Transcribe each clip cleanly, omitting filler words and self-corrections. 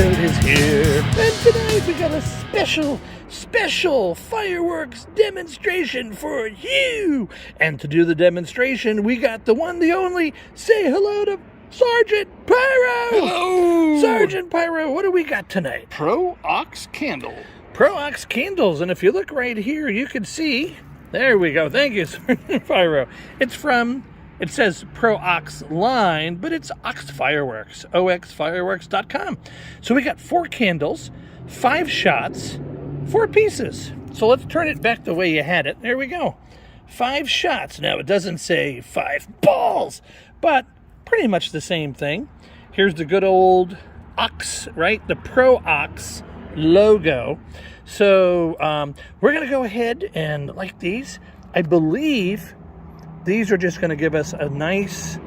episode is here, and tonight we got a special fireworks demonstration for you. And to do the demonstration, we got the one, the only, say hello to Sergeant Pyro. Hello! Sergeant Pyro, what do we got tonight? Pro Ox Candle. Pro Ox candles, and if you look right here, you can see, there we go, thank you, Sergeant Pyro. It says Pro Ox line, but it's Ox Fireworks, oxfireworks.com. So we got 4 candles, 5 shots, 4 pieces. So let's turn it back the way you had it. There we go. 5 shots. Now, it doesn't say 5 balls, but pretty much the same thing. Here's the good old Ox, right? The Pro Ox logo. So we're going to go ahead and light these. I believe these are just going to give us a nice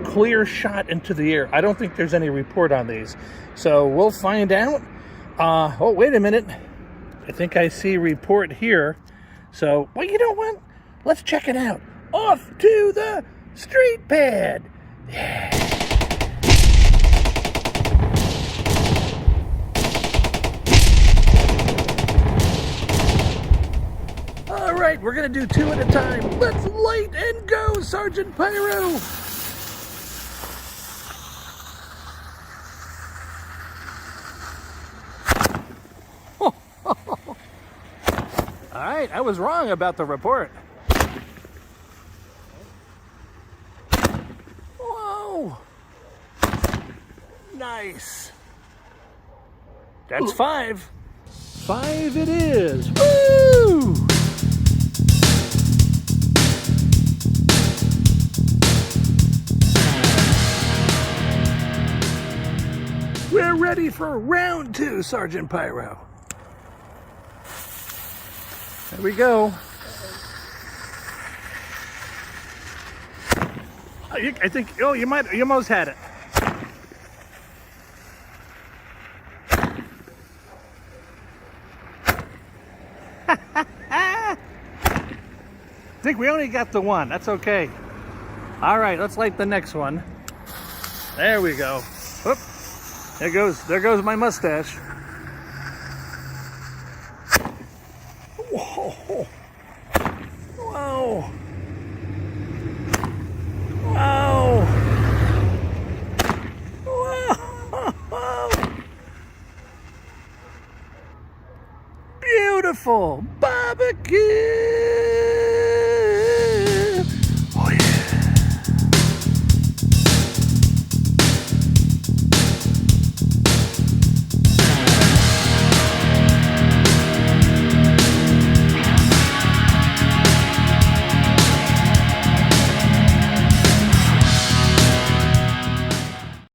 clear shot into the air. I don't think there's any report on these. So we'll find out. Oh, wait a minute. I think I see report here. So, well, you know what? Let's check it out. Off to the street pad. Yeah. All right, we're going to do 2 at a time. Let's light and go, Sergeant Pyro. All right, I was wrong about the report. Whoa. Nice. That's 5. 5 it is. Woo! We're ready for round 2, Sergeant Pyro. There we go. I think, you almost had it. I think we only got the one. That's okay. All right, let's light the next one. There we go. Whoop. There goes my mustache. Whoa. Whoa. Wow. Whoa. Beautiful barbecue.